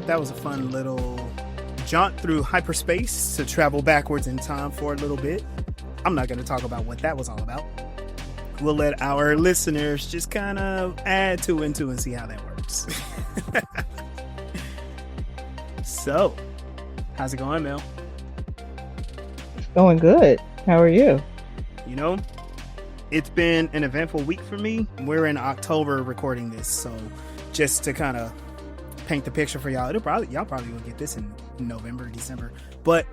That was a fun little jaunt through hyperspace to travel backwards in time for a little bit. I'm not going to talk about what that was all about. We'll let our listeners just kind of add two and two and see how that works. So, how's it going, Mel? It's going good. How are you? You know, it's been an eventful week for me. We're in October recording this, so just to kind of paint the picture for y'all, y'all probably will get this in November, December. But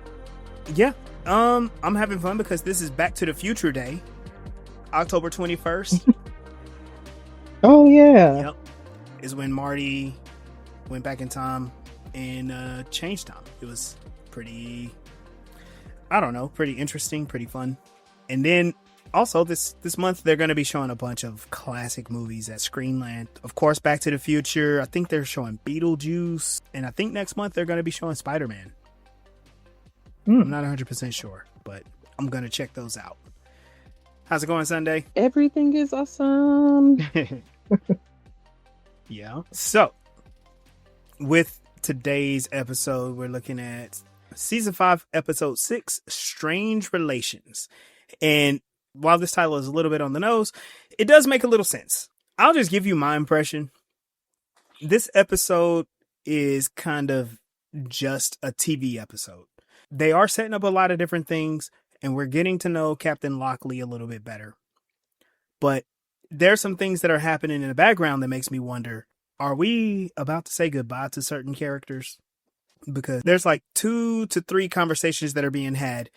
yeah, I'm having fun because this is Back to the Future Day, October 21st. Oh yeah. Yep, is when Marty went back in time and changed time. It was pretty interesting, pretty fun. And then also this month they're going to be showing a bunch of classic movies at Screenland. Of course, Back to the Future. I think they're showing Beetlejuice, and I think next month they're going to be showing Spider-Man. I'm not 100% sure, but I'm going to check those out. How's it going, Sunday? Everything is awesome. Yeah. So, with today's episode, we're looking at Season 5, Episode 6, Strange Relations. And while this title is a little bit on the nose, it does make a little sense. I'll just give you my impression. This episode is kind of just a TV episode. They are setting up a lot of different things, and we're getting to know Captain Lochley a little bit better. But there's some things that are happening in the background that makes me wonder, are we about to say goodbye to certain characters? Because there's like 2 to 3 conversations that are being had,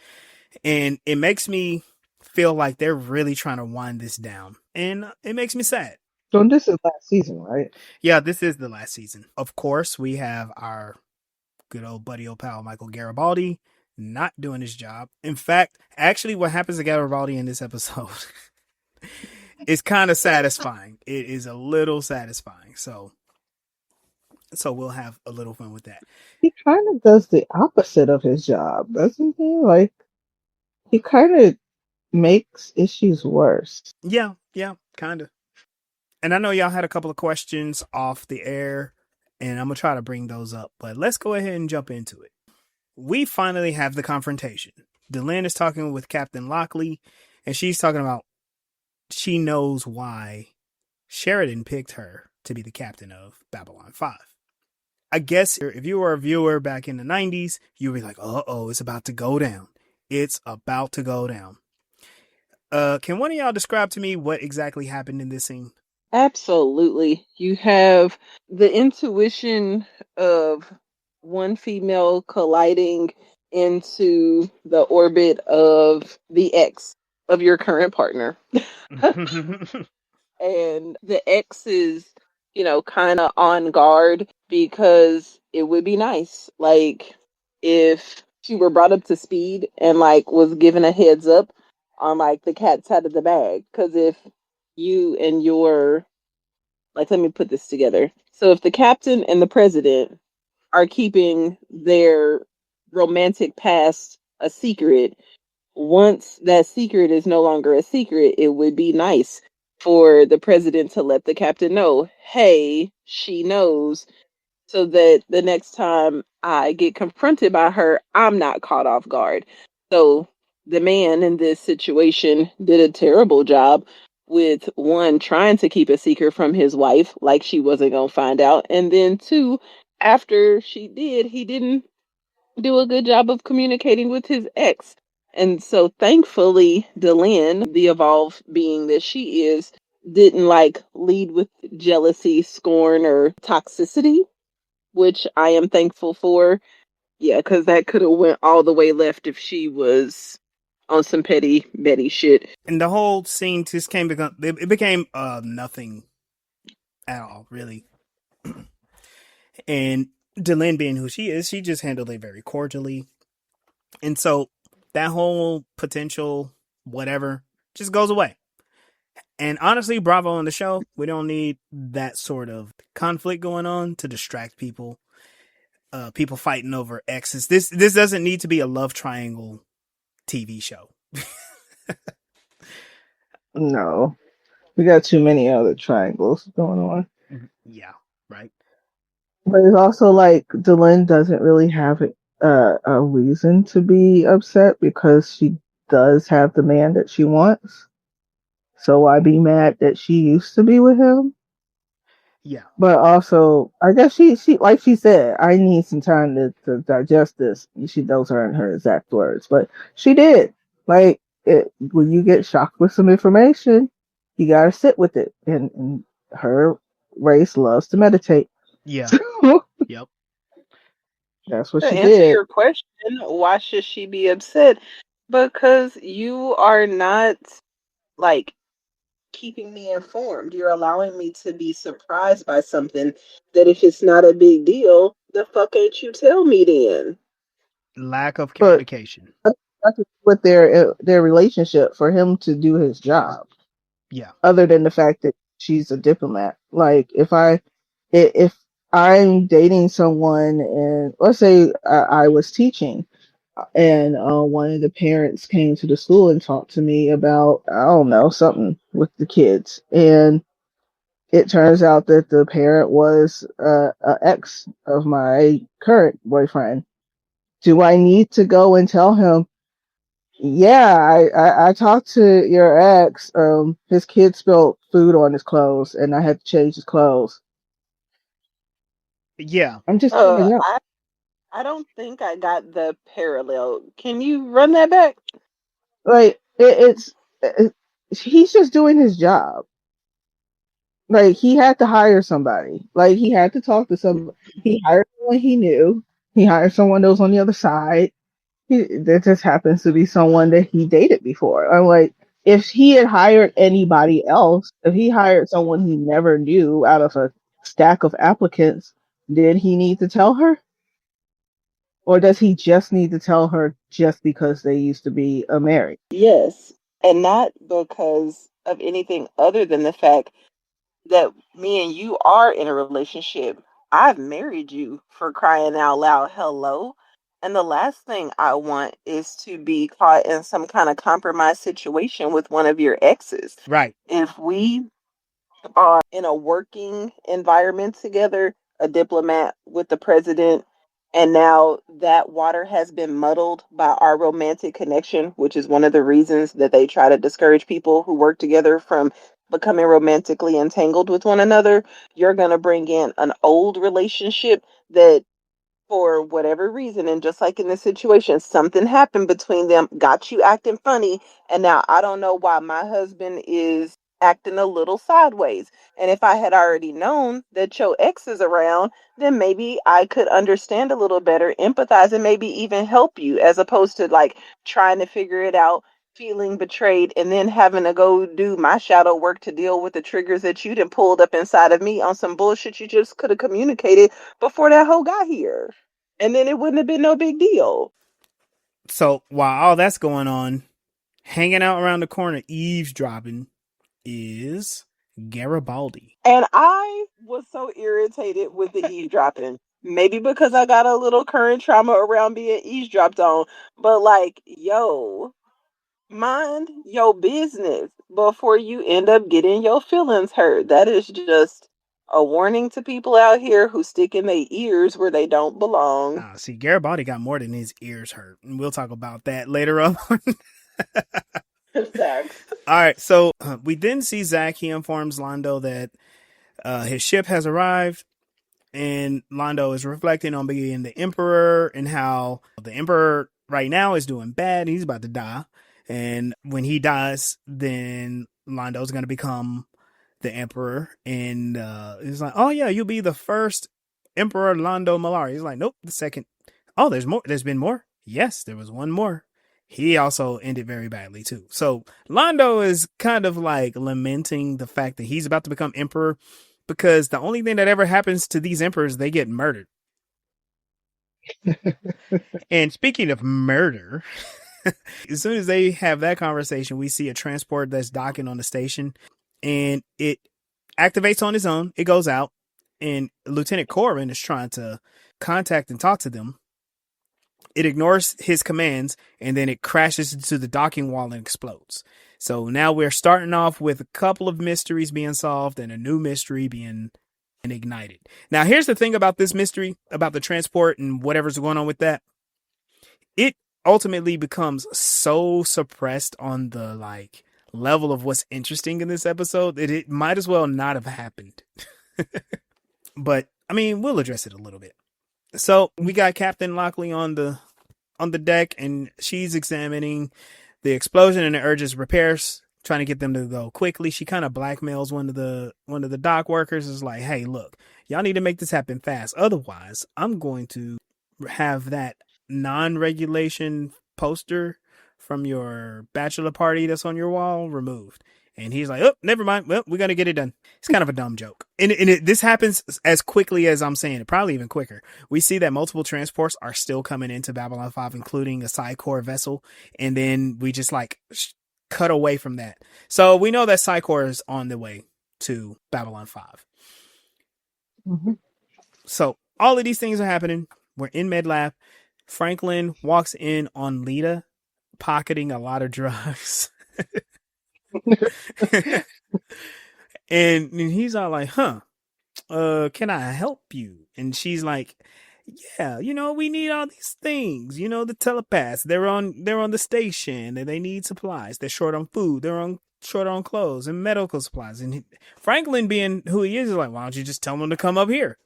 and it makes me feel like they're really trying to wind this down, and it makes me sad. So this is last season, right? Yeah, this is the last season. Of course, we have our good old buddy, old pal, Michael Garibaldi, not doing his job. In fact, actually what happens to Garibaldi in this episode is kind of satisfying. It is a little satisfying. So we'll have a little fun with that. He kind of does the opposite of his job, doesn't he? Like, he kind of makes issues worse. Yeah, kind of. And I know y'all had a couple of questions off the air, and I'm going to try to bring those up. But let's go ahead and jump into it. We finally have the confrontation. Delenn is talking with Captain Lochley, and she's talking about she knows why Sheridan picked her to be the captain of Babylon 5. I guess if you were a viewer back in the 90s, you'd be like, uh-oh, it's about to go down. It's about to go down. Can one of y'all describe to me what exactly happened in this scene? Absolutely. You have the intuition of one female colliding into the orbit of the ex of your current partner. And the ex is, kind of on guard because it would be nice. Like, if she were brought up to speed and, was given a heads up on, the cat's out of the bag. Because if you and your, let me put this together. So if the captain and the president are keeping their romantic past a secret, once that secret is no longer a secret, it would be nice for the president to let the captain know, hey, she knows, so that the next time I get confronted by her, I'm not caught off guard. So the man in this situation did a terrible job with, one, trying to keep a secret from his wife, like she wasn't going to find out. And then 2, after she did, he didn't do a good job of communicating with his ex. And so thankfully, Delenn, the evolved being that she is, didn't lead with jealousy, scorn, or toxicity, which I am thankful for. Yeah, because that could have went all the way left if she was on some petty Betty shit. And the whole scene just became nothing at all, really. And Delenn, being who she is, she just handled it very cordially. And so that whole potential whatever just goes away. And honestly, bravo on the show. We don't need that sort of conflict going on to distract people. People fighting over exes. This doesn't need to be a love triangle TV show. No. We got too many other triangles going on. Yeah, right. But it's also like Delenn doesn't really have a reason to be upset because she does have the man that she wants. So why be mad that she used to be with him? Yeah. But also, I guess she like she said, I need some time to digest this. Those aren't her exact words, but she did. Like when you get shocked with some information, you gotta sit with it. And her race loves to meditate. Yeah. Yep. That's what To she answer did. your question, why should she be upset? Because you are not like keeping me informed. You're allowing me to be surprised by something that if it's not a big deal, the fuck ain't you tell me then? Lack of But communication. that's with their relationship for him to do his job. Yeah. Other than the fact that she's a diplomat. Like if I'm dating someone and let's say I was teaching and one of the parents came to the school and talked to me about I don't know something with the kids and it turns out that the parent was a ex of my current boyfriend. Do I need to go and tell him, yeah, I talked to your ex. His kid spilled food on his clothes, and I had to change his clothes. Yeah. I'm just gonna go. I don't think I got the parallel. Can you run that back? Like he's just doing his job. Like he had to hire somebody. Like he had to talk to some. He hired someone he knew. He hired someone that was on the other side. There just happens to be someone that he dated before. I'm like, if he had hired anybody else, if he hired someone he never knew out of a stack of applicants, did he need to tell her? Or does he just need to tell her just because they used to be married? Yes. And not because of anything other than the fact that me and you are in a relationship. I've married you for crying out loud. Hello. And the last thing I want is to be caught in some kind of compromise situation with one of your exes. Right. If we are in a working environment together, a diplomat with the president, and now that water has been muddled by our romantic connection, which is one of the reasons that they try to discourage people who work together from becoming romantically entangled with one another. You're going to bring in an old relationship that for whatever reason, and just like in this situation, something happened between them, got you acting funny, and now I don't know why my husband is acting a little sideways. And if I had already known that your ex is around, then maybe I could understand a little better, empathize, and maybe even help you, as opposed to like trying to figure it out, feeling betrayed, and then having to go do my shadow work to deal with the triggers that you done pulled up inside of me on some bullshit you just could have communicated before that hoe got here. And then it wouldn't have been no big deal. So while all that's going on, hanging out around the corner, eavesdropping, is Garibaldi. And I was so irritated with the eavesdropping. Maybe because I got a little current trauma around being eavesdropped on. But like, yo, mind your business before you end up getting your feelings hurt. That is just a warning to people out here who stick in their ears where they don't belong. See, Garibaldi got more than his ears hurt, and we'll talk about that later on. Facts. All right, so we then see Zach. He informs Lando that his ship has arrived, and Lando is reflecting on being the Emperor and how the Emperor right now is doing bad. He's about to die, and when he dies, then Lando's going to become the Emperor, and he's like, "Oh yeah, you'll be the first Emperor Lando Malari." He's like, "Nope, the second." Oh, there's more. There's been more. Yes, there was one more. He also ended very badly too. So Lando is kind of like lamenting the fact that he's about to become emperor because the only thing that ever happens to these emperors, they get murdered. And speaking of murder, as soon as they have that conversation, we see a transport that's docking on the station and it activates on its own. It goes out and Lieutenant Corbin is trying to contact and talk to them. It ignores his commands and then it crashes into the docking wall and explodes. So now we're starting off with a couple of mysteries being solved and a new mystery being and ignited. Now, here's the thing about this mystery, about the transport and whatever's going on with that. It ultimately becomes so suppressed on the like level of what's interesting in this episode that it might as well not have happened. But I mean, we'll address it a little bit. So we got Captain Lochley on the deck, and she's examining the explosion and it urges repairs, trying to get them to go quickly. She kind of blackmails one of the dock workers. Is like, hey, look, y'all need to make this happen fast. Otherwise, I'm going to have that non-regulation poster from your bachelor party that's on your wall removed. And he's like, oh, never mind. Well, we got to get it done. It's kind of a dumb joke. And this happens as quickly as I'm saying it, probably even quicker. We see that multiple transports are still coming into Babylon 5, including a Psychor vessel. And then we just like cut away from that. So we know that Psychor is on the way to Babylon 5. Mm-hmm. So all of these things are happening. We're in MedLab. Franklin walks in on Lita pocketing a lot of drugs. and he's all like, can I help you? And she's like, yeah, we need all these things. The telepaths, they're on the station and they need supplies. They're short on food. They're short on clothes and medical supplies. And Franklin, being who he is like, why don't you just tell them to come up here?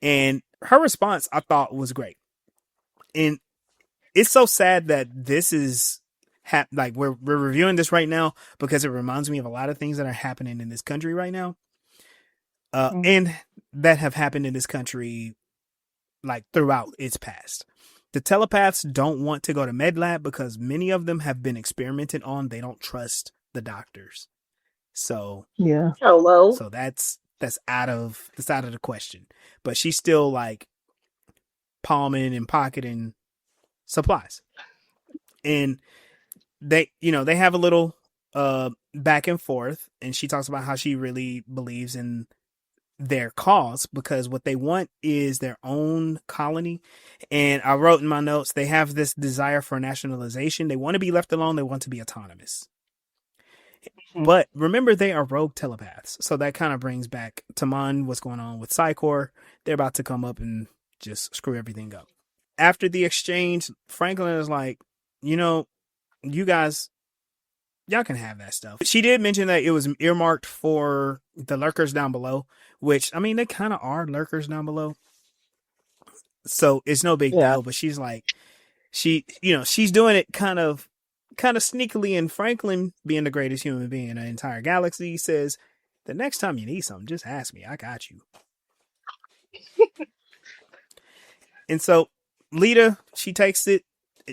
And her response, I thought, was great. And it's so sad that this is like we're reviewing this right now because it reminds me of a lot of things that are happening in this country right now, and that have happened in this country like throughout its past. The telepaths don't want to go to MedLab because many of them have been experimented on. They don't trust the doctors. So yeah. Hello. So that's out of the question. But she's still like palming and pocketing supplies. And they have a little back and forth, and she talks about how she really believes in their cause because what they want is their own colony. And I wrote in my notes, they have this desire for nationalization. They want to be left alone. They want to be autonomous. But remember, they are rogue telepaths. So that kind of brings back to mind what's going on with Psychor. They're about to come up and just screw everything up. After the exchange, Franklin is like, you guys, y'all can have that stuff. She did mention that it was earmarked for the lurkers down below, which, I mean, they kind of are lurkers down below. So it's no big deal. But she's like, she's doing it kind of sneakily. And Franklin, being the greatest human being in the entire galaxy, says, the next time you need something, just ask me. I got you. And so Lita, she takes it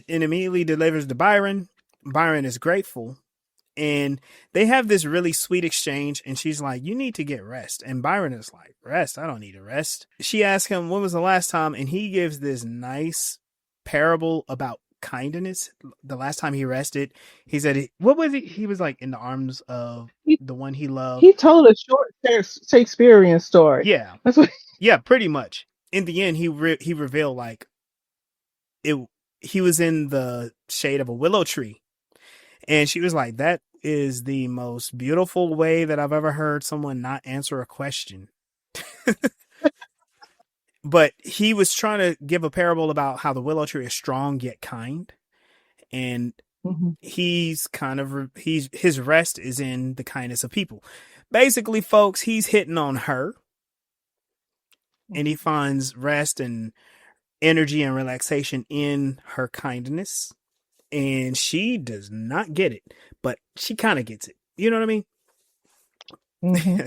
and immediately delivers to Byron. Byron is grateful. And they have this really sweet exchange. And she's like, you need to get rest. And Byron is like, rest? I don't need a rest. She asks him, when was the last time? And he gives this nice parable about kindness. The last time he rested, he said, what was it? He was like in the arms of the one he loved. He told a short Shakespearean story. Yeah. That's what. Yeah, pretty much. In the end, he revealed like he was in the shade of a willow tree. And she was like, that is the most beautiful way that I've ever heard someone not answer a question. But he was trying to give a parable about how the willow tree is strong yet kind. And he's his rest is in the kindness of people. Basically, folks, he's hitting on her. And he finds rest and energy and relaxation in her kindness. And she does not get it, but she kind of gets it. You know what I mean? Mm-hmm.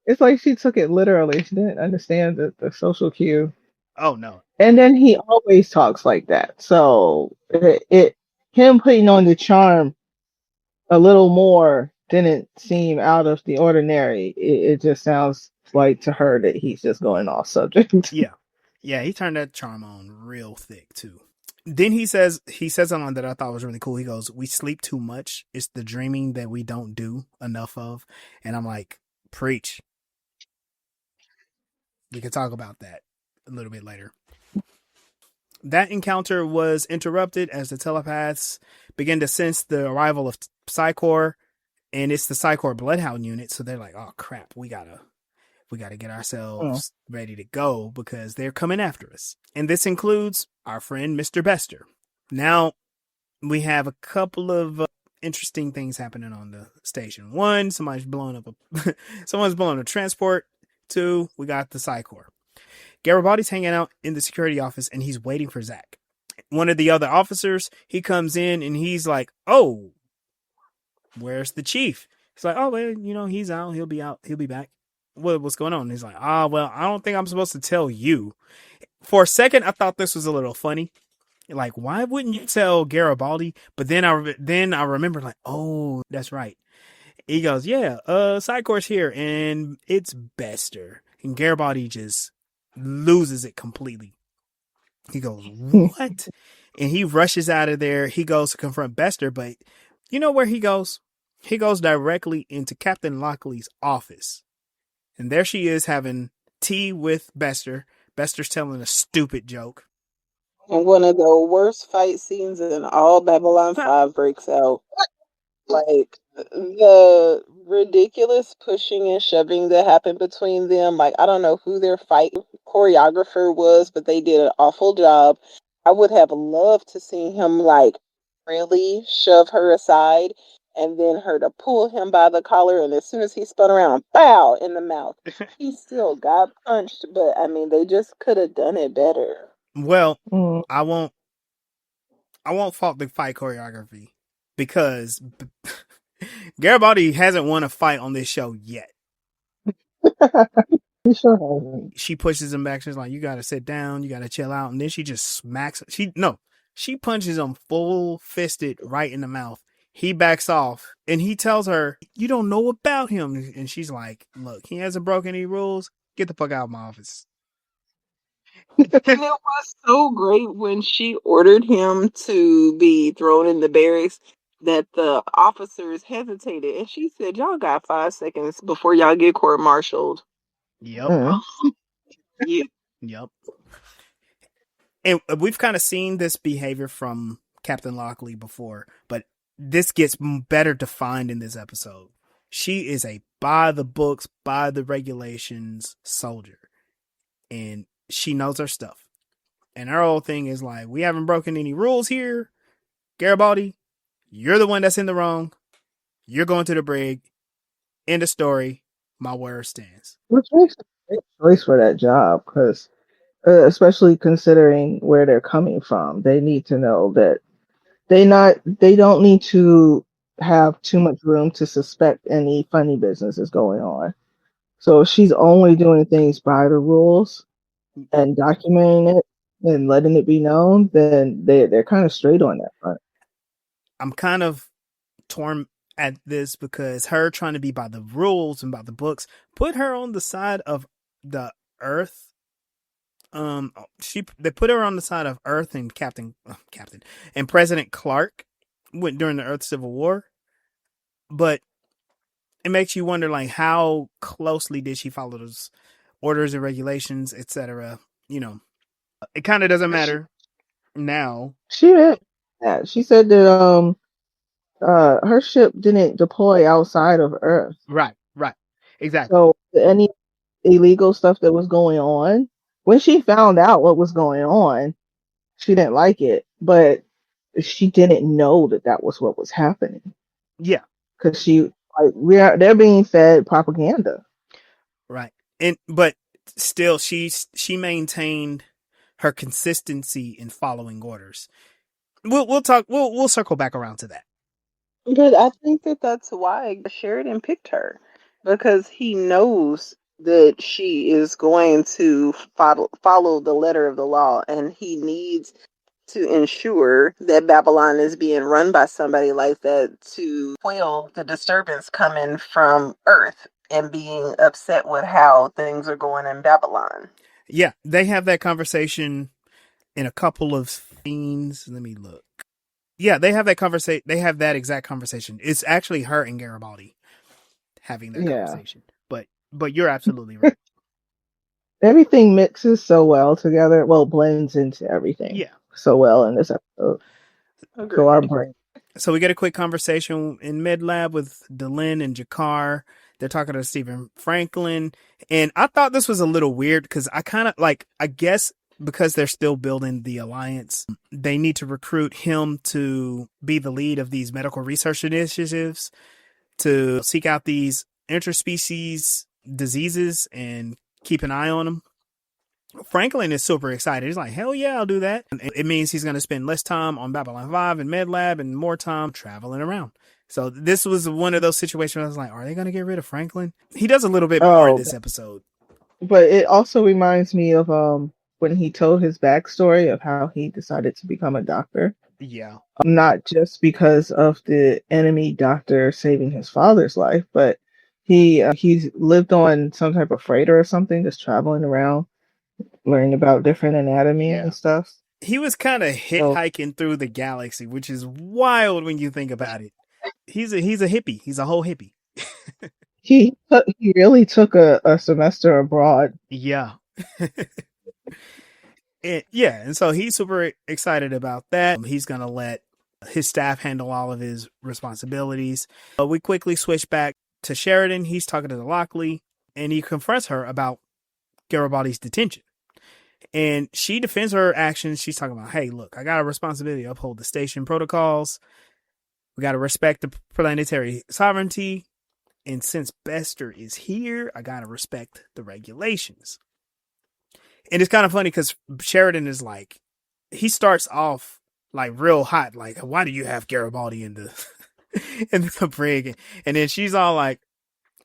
It's like she took it literally. She didn't understand the social cue. Oh, no. And then he always talks like that. So him putting on the charm a little more didn't seem out of the ordinary. It just sounds like to her that he's just going off subject. Yeah. Yeah, he turned that charm on real thick, too. Then he says something that I thought was really cool. He goes, we sleep too much. It's the dreaming that we don't do enough of. And I'm like, preach. We can talk about that a little bit later. That encounter was interrupted as the telepaths begin to sense the arrival of Psychor, and it's the Psychor Bloodhound unit. So they're like, oh crap, we gotta We got to get ourselves ready to go because they're coming after us. And this includes our friend Mr. Bester. Now, we have a couple of interesting things happening on the station. One, someone's blowing a transport. Two, we got the Psychor. Garibaldi's hanging out in the security office and he's waiting for Zach. One of the other officers, he comes in and he's like, "Oh, where's the chief?" He's like, "Oh, well, he's out. He'll be out. He'll be back." What's going on? And he's like, "Well, I don't think I'm supposed to tell you." For a second, I thought this was a little funny. Like, why wouldn't you tell Garibaldi? But then I remember, like, oh, that's right. He goes, "Yeah, Psychor's here, and it's Bester." And Garibaldi just loses it completely. He goes, "What?" And he rushes out of there. He goes to confront Bester, but you know where he goes? He goes directly into Captain Lochley's office. And there she is having tea with Bester. Bester's telling a stupid joke. And one of the worst fight scenes in all Babylon 5 breaks out. Like, the ridiculous pushing and shoving that happened between them. Like, I don't know who their fight choreographer was, but they did an awful job. I would have loved to see him, like, really shove her aside and then her to pull him by the collar. And as soon as he spun around, bow in the mouth. He still got punched, but I mean, they just could have done it better. Well, I won't fault the fight choreography because Garibaldi hasn't won a fight on this show yet. She pushes him back. She's like, "You got to sit down. You got to chill out." And then she just smacks. She punches him full fisted right in the mouth. He backs off and he tells her, "You don't know about him." And she's like, "Look, he hasn't broken any rules. Get the fuck out of my office." And it was so great when she ordered him to be thrown in the barracks that the officers hesitated. And she said, "Y'all got 5 seconds before y'all get court-martialed." Yep. Yep. And we've kind of seen this behavior from Captain Lochley before, but this gets better defined in this episode. She is a by the books, by the regulations soldier. And she knows her stuff. And her whole thing is like, "We haven't broken any rules here. Garibaldi, you're the one that's in the wrong. You're going to the brig. End of story. My word stands." Which makes a great choice for that job, because especially considering where they're coming from, they need to know that they don't need to have too much room to suspect any funny business is going on. So if she's only doing things by the rules and documenting it and letting it be known, then they're kind of straight on that front. I'm kind of torn at this because her trying to be by the rules and by the books put her on the side of the Earth. They put her on the side of Earth and Captain and President Clark went during the Earth Civil War. But it makes you wonder, like, how closely did she follow those orders and regulations, etc. It kind of doesn't matter now. She did. Yeah, she said that her ship didn't deploy outside of Earth. Right, exactly. So any illegal stuff that was going on, when she found out what was going on, she didn't like it, but she didn't know that was what was happening. Yeah, because they're being fed propaganda. Right, but still, she maintained her consistency in following orders. We'll talk. We'll circle back around to that. But I think that's why Sheridan picked her, because he knows that she is going to follow the letter of the law, and he needs to ensure that Babylon is being run by somebody like that to quell the disturbance coming from Earth and being upset with how things are going in Babylon. Yeah, they have that conversation in a couple of scenes. Let me look. Yeah, they have that conversation. They have that exact conversation. It's actually her and Garibaldi having that conversation. But you're absolutely right. Everything mixes so well together. Well, blends into everything. Yeah, so well in this episode. Agreed. So our brain. So we get a quick conversation in mid lab with Delenn and Jakar. They're talking to Stephen Franklin. And I thought this was a little weird because I kind of like, I guess because they're still building the alliance, they need to recruit him to be the lead of these medical research initiatives to seek out these interspecies diseases and keep an eye on them. Franklin is super excited. He's like, hell yeah, I'll do that. And it means he's going to spend less time on Babylon 5 and Med Lab and more time traveling around. So this was one of those situations where I was like, are they going to get rid of Franklin? He does a little bit more in this episode. But it also reminds me of when he told his backstory of how he decided to become a doctor. Yeah. Not just because of the enemy doctor saving his father's life, but he's lived on some type of freighter or something, just traveling around, learning about different anatomy and stuff. He was kind of hitchhiking through the galaxy, which is wild when you think about it. He's a hippie. He's a whole hippie. He really took a semester abroad. Yeah. And so he's super excited about that. He's going to let his staff handle all of his responsibilities. We quickly switch back to Sheridan. He's talking to Lochley, and he confronts her about Garibaldi's detention. And she defends her actions. She's talking about, hey, look, I got a responsibility to uphold the station protocols. We got to respect the planetary sovereignty. And since Bester is here, I got to respect the regulations. And it's kind of funny because Sheridan is like, he starts off like real hot. Like, why do you have Garibaldi in the in the brig? And then she's all like,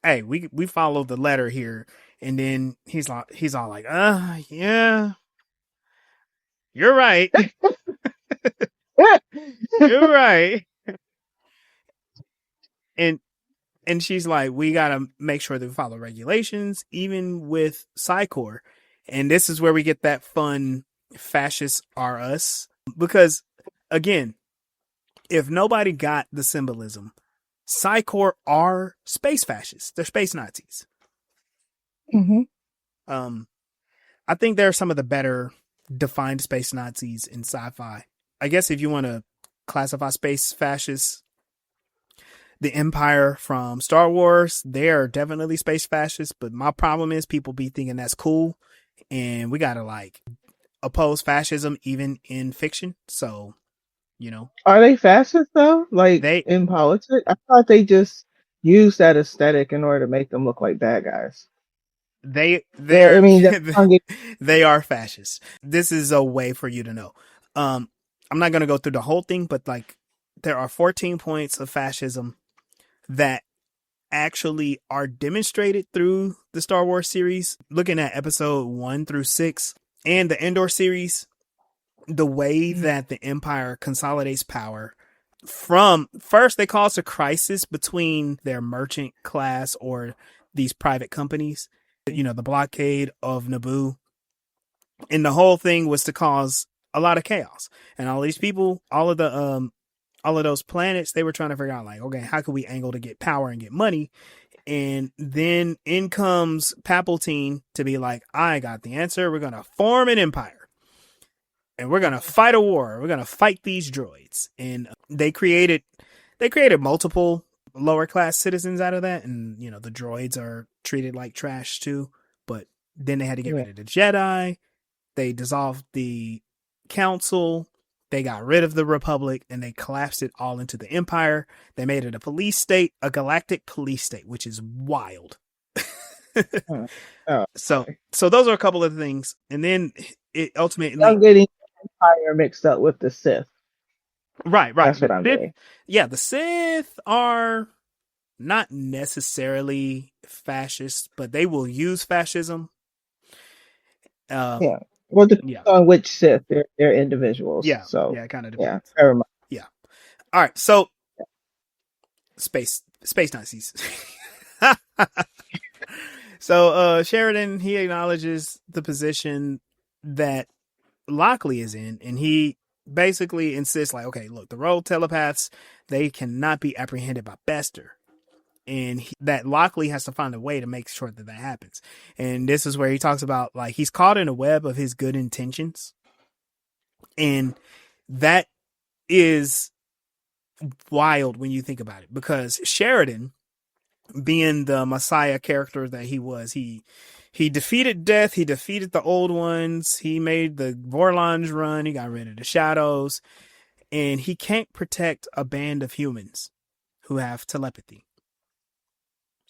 hey, we followed the letter here. And then he's all like, yeah, you're right. You're right. And she's like, we got to make sure that we follow regulations, even with Psychor. And this is where we get that fun fascists are us. Because, again, if nobody got the symbolism, Psychor are space fascists. They're space Nazis. Mm-hmm. I think they're some of the better defined space Nazis in sci-fi. I guess if you want to classify space fascists, the Empire from Star Wars, they are definitely space fascists. But my problem is people be thinking that's cool. And we got to like oppose fascism even in fiction. So, you know. Are they fascists though? Like in politics? I thought they just use that aesthetic in order to make them look like bad guys. They are fascists. This is a way for you to know. I'm not going to go through the whole thing, but like there are 14 points of fascism that actually are demonstrated through the Star Wars series. Looking at episode 1 through 6 and the Endor series, the way that the Empire consolidates power from first they cause a crisis between their merchant class or these private companies, you know, the blockade of Naboo. And the whole thing was to cause a lot of chaos. And all these people, all of those planets, they were trying to figure out like, okay, how can we angle to get power and get money? And then in comes Palpatine to be like, I got the answer. We're going to form an empire and we're going to fight a war. We're going to fight these droids. And they created multiple lower class citizens out of that. And, you know, the droids are treated like trash too, but then they had to get rid of the Jedi. They dissolved the council. They got rid of the Republic and they collapsed it all into the Empire. They made it a police state, a galactic police state, which is wild. So those are a couple of things. And then it ultimately... I'm getting Empire mixed up with the Sith. Right. That's what I'm getting. Yeah, the Sith are not necessarily fascist, but they will use fascism. Yeah. Well, depends on which Sith. They're individuals. Yeah. So yeah, it kind of depends. Yeah, very much. Yeah. All right. So space Nazis. So Sheridan, he acknowledges the position that Lochley is in, and he basically insists like, okay, look, the rogue telepaths, they cannot be apprehended by Bester. And that Lochley has to find a way to make sure that happens. And this is where he talks about like he's caught in a web of his good intentions. And that is wild when you think about it, because Sheridan being the Messiah character that he was. He defeated death. He defeated the old ones. He made the Vorlons run. He got rid of the shadows. And he can't protect a band of humans who have telepathy.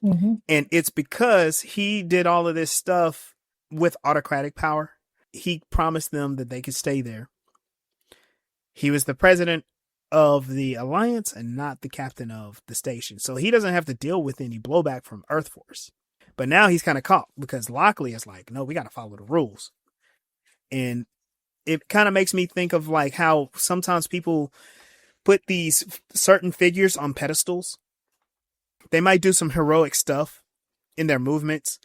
Mm-hmm. And it's because he did all of this stuff with autocratic power. He promised them that they could stay there. He was the president of the Alliance and not the captain of the station. So he doesn't have to deal with any blowback from Earthforce. But now he's kind of caught because Lochley is like, no, we got to follow the rules. And it kind of makes me think of like how sometimes people put these certain figures on pedestals. They might do some heroic stuff in their movements,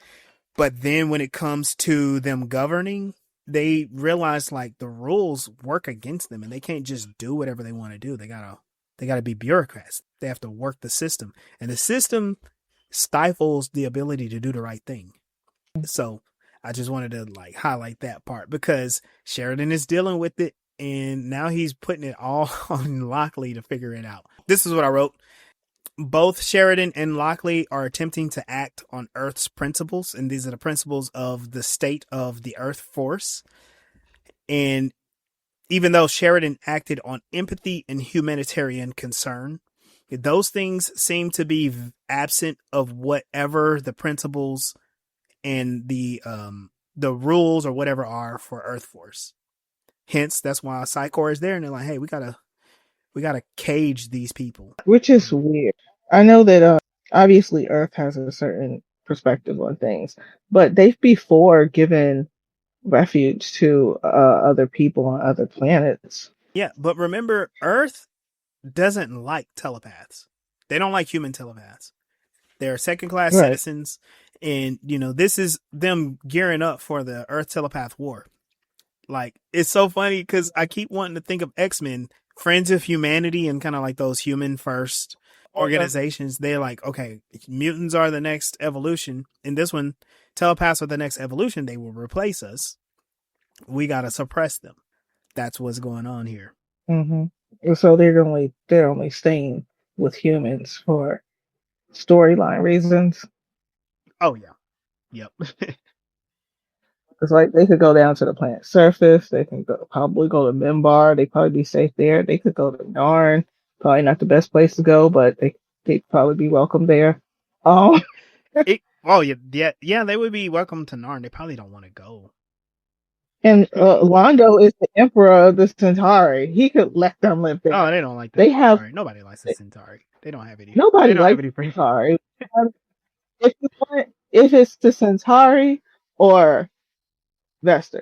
but then when it comes to them governing, they realize like the rules work against them and they can't just do whatever they want to do. They gotta be bureaucrats. They have to work the system, and the system stifles the ability to do the right thing. So I just wanted to like highlight that part because Sheridan is dealing with it and now he's putting it all on Lochley to figure it out. This is what I wrote. Both Sheridan and Lochley are attempting to act on Earth's principles, and these are the principles of the state of the Earthforce. And even though Sheridan acted on empathy and humanitarian concern, those things seem to be absent of whatever the principles and the rules or whatever are for Earthforce. Hence, that's why Psychor is there, and they're like, "Hey, we gotta cage these people," which is weird. I know that obviously Earth has a certain perspective on things, but they've before given refuge to other people on other planets. Yeah, but remember, Earth doesn't like telepaths. They don't like human telepaths. They're second-class Right. citizens, and this is them gearing up for the Earth telepath war. Like, it's so funny because I keep wanting to think of X-Men, Friends of Humanity, and kind of like those human first organizations. They're like, okay, mutants are the next evolution. In this one, telepaths are the next evolution. They will replace us. We got to suppress them. That's what's going on here. Mm-hmm. So they're only staying with humans for storyline reasons. Oh, yeah. Yep. It's like they could go down to the planet's surface. They can probably go to Minbar. They'd probably be safe there. They could go to Narn. Probably not the best place to go, but they'd probably be welcome there. Yeah, they would be welcome to Narn. They probably don't want to go. And Lando is the emperor of the Centauri. He could let them live there. Oh, they don't like that. They have nobody likes the Centauri. They don't have any. Nobody likes the Centauri. If it's the Centauri or Vester,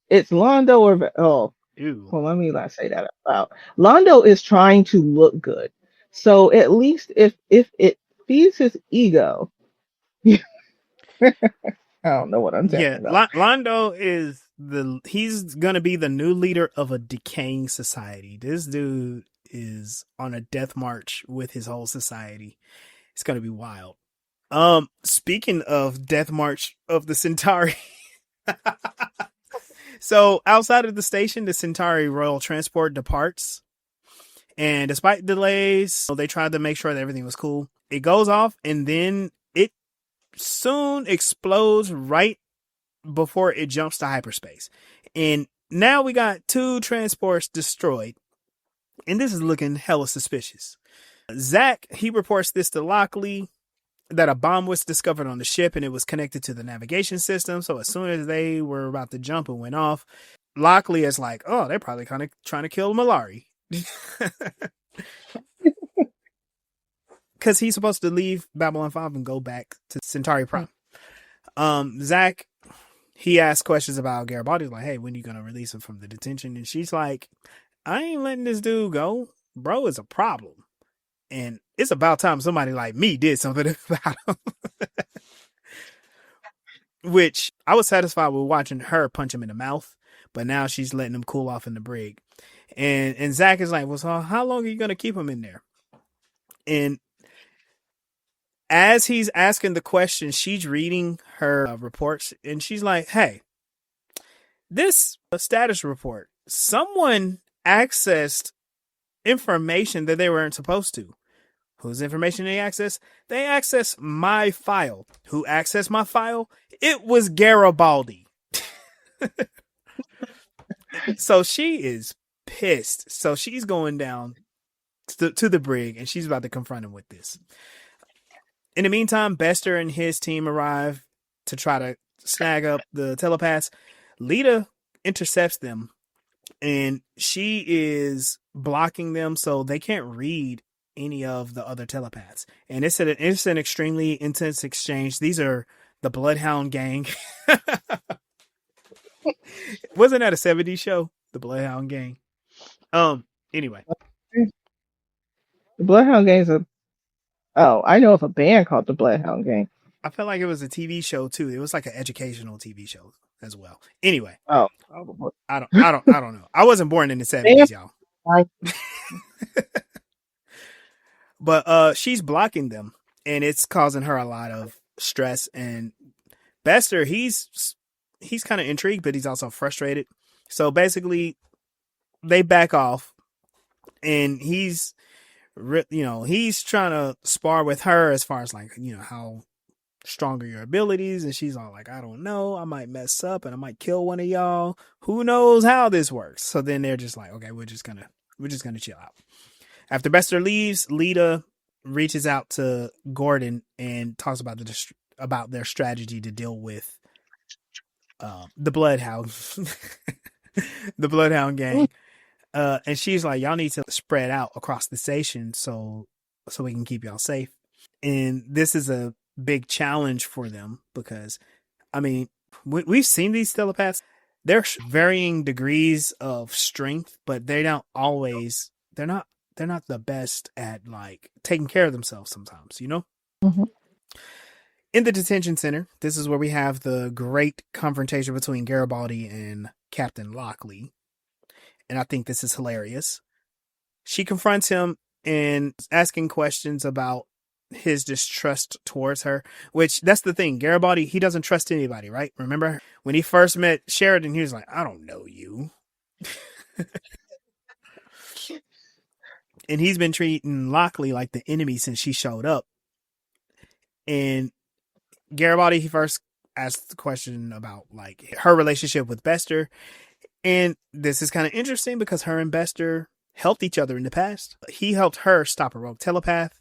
it's Lando or Ew. Well, let me not say that out. Lando is trying to look good, so at least if it feeds his ego, I don't know what I'm saying. Yeah, Lando is he's gonna be the new leader of a decaying society. This dude is on a death march with his whole society. It's gonna be wild. Speaking of death march of the Centauri. So outside of the station, the Centauri Royal Transport departs. And despite delays, they tried to make sure that everything was cool. It goes off and then it soon explodes right before it jumps to hyperspace. And now we got 2 transports destroyed. And this is looking hella suspicious. Zach, he reports this to Lochley, that a bomb was discovered on the ship and it was connected to the navigation system. So as soon as they were about to jump and went off, Lochley is like, oh, they're probably kind of trying to kill Malari. Because he's supposed to leave Babylon 5 and go back to Centauri Prime. Zach, he asks questions about Garibaldi, like, hey, when are you going to release him from the detention? And she's like, I ain't letting this dude go. Bro is a problem. And it's about time somebody like me did something about him. Which I was satisfied with watching her punch him in the mouth, but now she's letting him cool off in the brig. And Zach is like, well, so how long are you going to keep him in there? And as he's asking the question, she's reading her reports, and she's like, hey, this status report, someone accessed information that they weren't supposed to. Whose information they access? They access my file. Who accessed my file? It was Garibaldi. So she is pissed. So she's going down to the brig and she's about to confront him with this. In the meantime, Bester and his team arrive to try to snag up the telepaths. Lita intercepts them and she is blocking them so they can't read any of the other telepaths. And it's an extremely intense exchange. These are the Bloodhound Gang. Wasn't that a 70s show? The Bloodhound Gang. Anyway. The Bloodhound Gang is I know of a band called the Bloodhound Gang. I felt like it was a TV show too. It was like an educational TV show as well. Anyway. Oh. I don't know. I wasn't born in the 70s, y'all. But she's blocking them and it's causing her a lot of stress. And Bester, he's kind of intrigued, but he's also frustrated. So basically they back off and he's trying to spar with her as far as like, how strong are your abilities. And she's all like, I don't know. I might mess up and I might kill one of y'all. Who knows how this works? So then they're just like, okay, we're just gonna chill out. After Bester leaves, Lita reaches out to Gordon and talks about their strategy to deal with the Bloodhound, the Bloodhound Gang. And she's like, y'all need to spread out across the station so we can keep y'all safe. And this is a big challenge for them because, I mean, we've seen these telepaths. They're varying degrees of strength, but they're not the best at like taking care of themselves sometimes, Mm-hmm. In the detention center, this is where we have the great confrontation between Garibaldi and Captain Lochley. And I think this is hilarious. She confronts him and asking questions about his distrust towards her, which that's the thing. Garibaldi, he doesn't trust anybody, right? Remember when he first met Sheridan, he was like, I don't know you. And he's been treating Lochley like the enemy since she showed up. And Garibaldi, he first asked the question about like her relationship with Bester. And this is kind of interesting because her and Bester helped each other in the past. He helped her stop a rogue telepath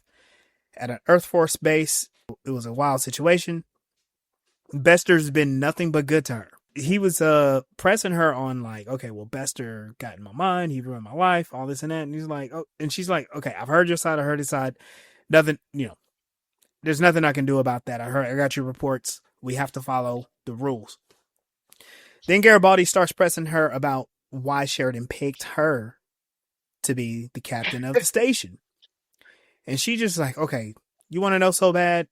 at an Earthforce base. It was a wild situation. Bester's been nothing but good to her. He was pressing her on like, okay, well, Bester got in my mind. He ruined my life, all this and that. And he's like, oh, and she's like, okay, I've heard your side. I heard his side. Nothing, there's nothing I can do about that. I got your reports. We have to follow the rules. Then Garibaldi starts pressing her about why Sheridan picked her to be the captain of the station. And she just like, okay, you want to know so bad?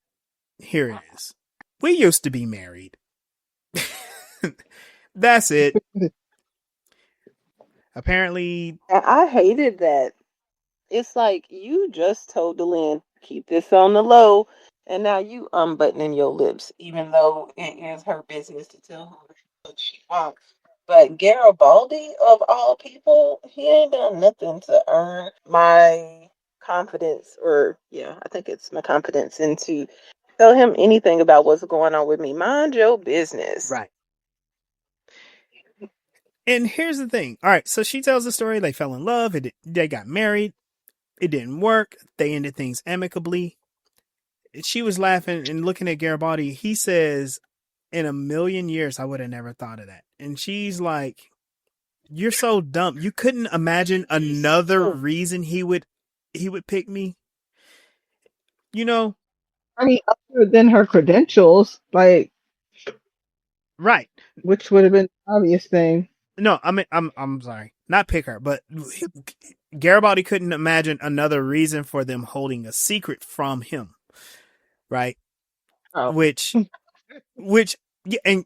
Here it is. We used to be married. That's it. Apparently. I hated that. It's like you just told Delenn, keep this on the low, and now you unbuttoning your lips, even though it is her business to tell her what she wants. But Garibaldi, of all people, he ain't done nothing to earn my confidence, I think it's my confidence, and to tell him anything about what's going on with me. Mind your business. Right. And here's the thing. All right, so she tells the story. They fell in love. They got married. It didn't work. They ended things amicably. She was laughing and looking at Garibaldi. He says, in a million years, I would have never thought of that. And she's like, you're so dumb. You couldn't imagine another reason he would pick me. I mean, other than her credentials, like, right. Which would have been the obvious thing. No, I mean, I'm sorry. Not pick her, but Garibaldi couldn't imagine another reason for them holding a secret from him. Right? Oh. Which, yeah, and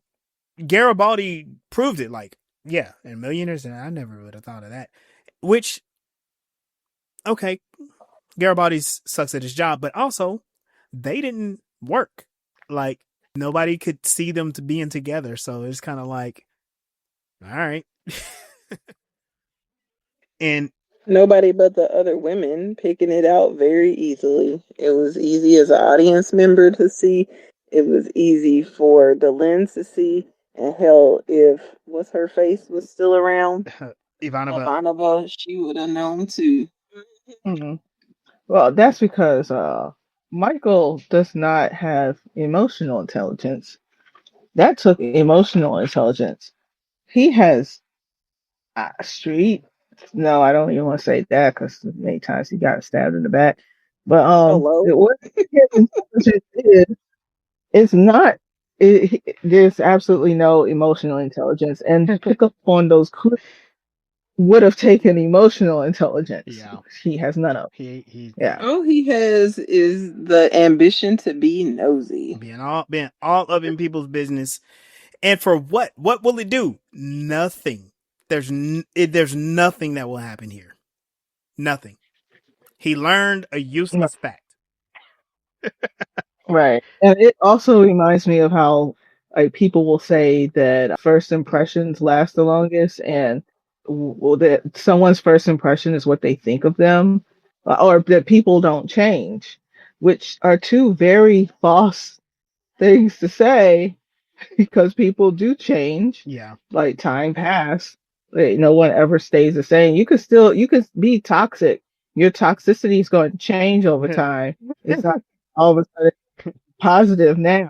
Garibaldi proved it. Like, yeah, in millionaires, and I never would have thought of that. Which, okay, Garibaldi sucks at his job, but also they didn't work. Like, nobody could see them to being together, so it's kind of like, all right. And Nobody but the other women picking it out very easily. It was easy as an audience member to see. It was easy for the lens to see. And hell, if what's her face was still around, Ivanova. Ivanova, she would have known too. Hmm. Well, that's because Michael does not have emotional intelligence. That took emotional intelligence. He has street. No, I don't even want to say that because many times he got stabbed in the back. But Hello. what his intelligence is not. There's absolutely no emotional intelligence, and to pick up on those clues would have taken emotional intelligence. Yeah. He has none of. He Yeah. All he has is the ambition to be nosy. being all up in people's business. And for what? What will it do? Nothing. There's nothing that will happen here. Nothing. He learned a useless fact. Right. And it also reminds me of how like people will say that first impressions last the longest and well that someone's first impression is what they think of them or that people don't change, which are two very false things to say because people do change. Yeah. Like time pass. Like, no one ever stays the same. You could be toxic. Your toxicity is going to change over time. It's not all of a sudden positive now,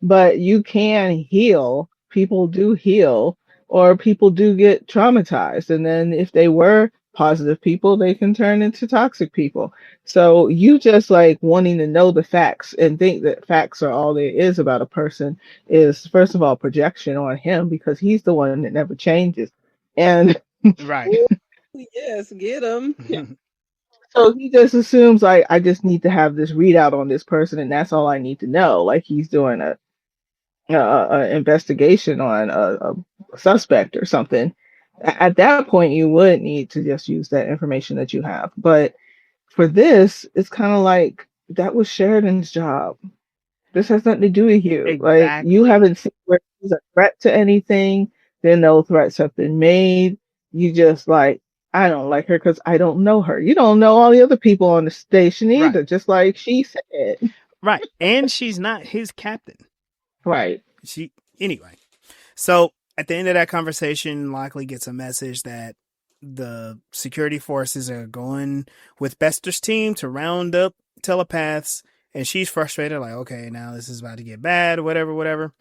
but you can heal. People do heal, or people do get traumatized. And then if they were positive people, they can turn into toxic people. So you just like wanting to know the facts and think that facts are all there is about a person is, first of all, projection on him because he's the one that never changes. And Right. Yes, get him. so he just assumes like I just need to have this readout on this person and that's all I need to know. Like he's doing a investigation on a suspect or something. At that point, you would need to just use that information that you have. But for this, it's kind of like that was Sheridan's job. This has nothing to do with you. Like you Exactly. haven't seen where he's a threat to anything. Then no threats have been made. You just like I don't like her because I don't know her. You don't know all the other people on the station Right. either. Just like she said. Right. And she's not his captain. Right. Anyway. So at the end of that conversation, Lockley gets a message that the security forces are going with Bester's team to round up telepaths, and she's frustrated, like, okay, now this is about to get bad, whatever.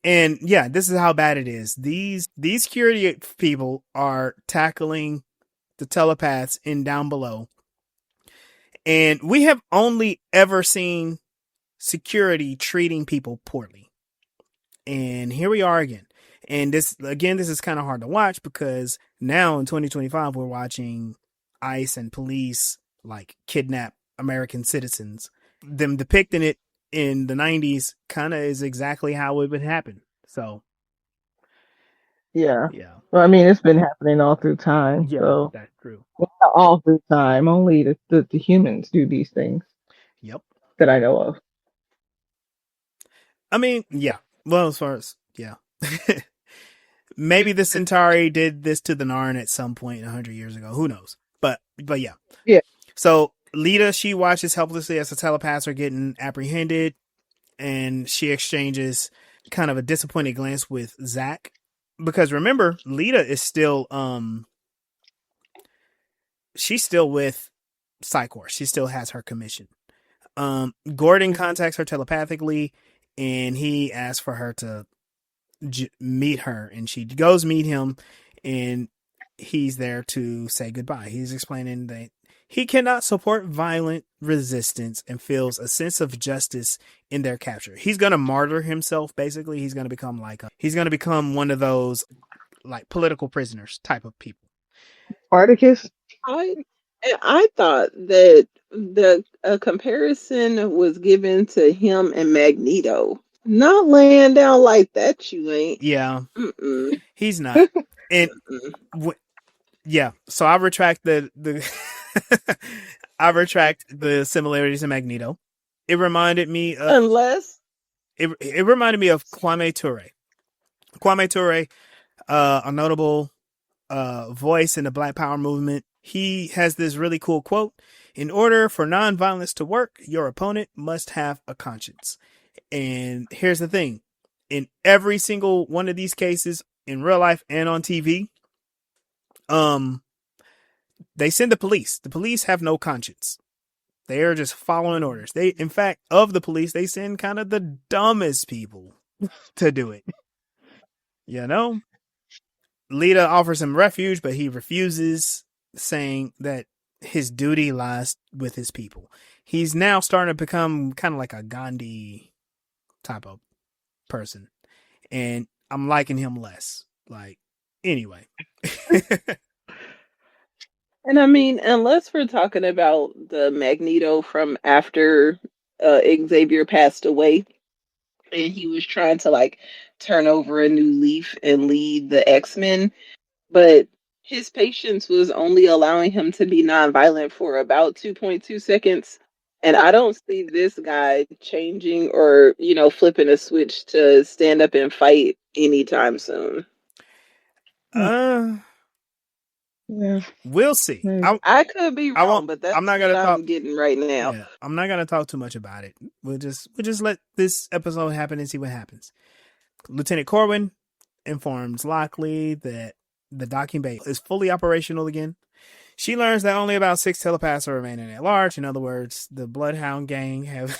And yeah, this is how bad it is. These security people are tackling the telepaths in down below. And we have only ever seen security treating people poorly. And here we are again. And this is kind of hard to watch because now in 2025, we're watching ICE and police like kidnap American citizens. Them depicting it in the 90s kind of is exactly how it would happen. So, Yeah. yeah. Well, I mean, it's been happening all through time. Yeah, So, that's true. well, not all through time. Only the humans do these things Yep. that I know of. I mean, yeah. Well, as far as, yeah. Maybe the Centauri did this to the Narn at some point 100 years ago. Who knows? But yeah. Yeah. So Lita, she watches helplessly as the telepaths are getting apprehended, and she exchanges kind of a disappointed glance with Zach. Because remember, Lita is still she's still with Psychor. She still has her commission. Gordon contacts her telepathically, and he asks for her to meet her, and she goes meet him, and he's there to say goodbye. He's explaining that he cannot support violent resistance and feels a sense of justice in their capture. He's going to martyr himself, basically. He's going to become one of those like political prisoners type of people. Spartacus? I thought that the comparison was given to him and Magneto. Not laying down like that, you ain't. Yeah. Mm-mm. He's not. And yeah, so I retract the I retract the similarities in Magneto. It reminded me of it reminded me of Kwame Ture. Kwame Ture, a notable voice in the Black Power movement. He has this really cool quote: "In order for nonviolence to work, your opponent must have a conscience." And here's the thing: in every single one of these cases, in real life and on TV, um, they send the police. The police have no conscience. They are just following orders. They, in fact, of the police, they send kind of the dumbest people to do it. You know, Lita offers him refuge, but he refuses, saying that his duty lies with his people. He's now starting to become kind of like a Gandhi type of person, and I'm liking him less. Like, anyway. And I mean, unless we're talking about the Magneto from after Xavier passed away, and he was trying to like turn over a new leaf and lead the X-Men, but his patience was only allowing him to be nonviolent for about 2.2 seconds. And I don't see this guy changing or, flipping a switch to stand up and fight anytime soon. uh, Yeah. we'll see. I could be I wrong, won't. but that's I'm not what gonna talk. I'm getting right now. Yeah, I'm not gonna talk too much about it. We'll just let this episode happen and see what happens. Lieutenant Corwin informs Lockley that the docking bay is fully operational again. She learns that only about 6 telepaths are remaining at large. In other words, the Bloodhound gang have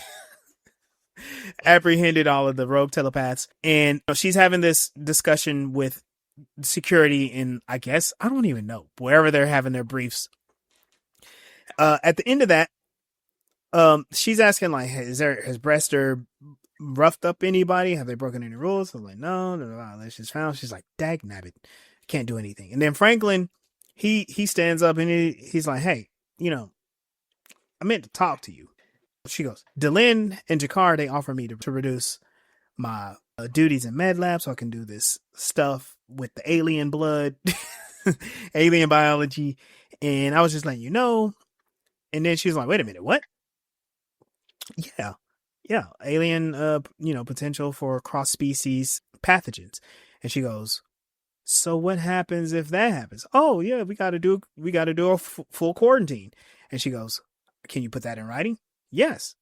apprehended all of the rogue telepaths. And she's having this discussion with security in, I guess, I don't even know, wherever they're having their briefs. At the end of that, she's asking, like, has Brester roughed up anybody? Have they broken any rules? I'm like, no, that's just found. She's like, dag nabbit, can't do anything. And then Franklin, he stands up and he's like, hey, I meant to talk to you. She goes, Delin and Jakar, they offer me to reduce my duties in med lab so I can do this stuff with the alien blood, alien biology. And I was just letting you know. And then she was like, wait a minute, what? Yeah, alien, potential for cross-species pathogens. And she goes, so what happens if that happens? Oh yeah, we got to do a full quarantine. And she goes, can you put that in writing? Yes.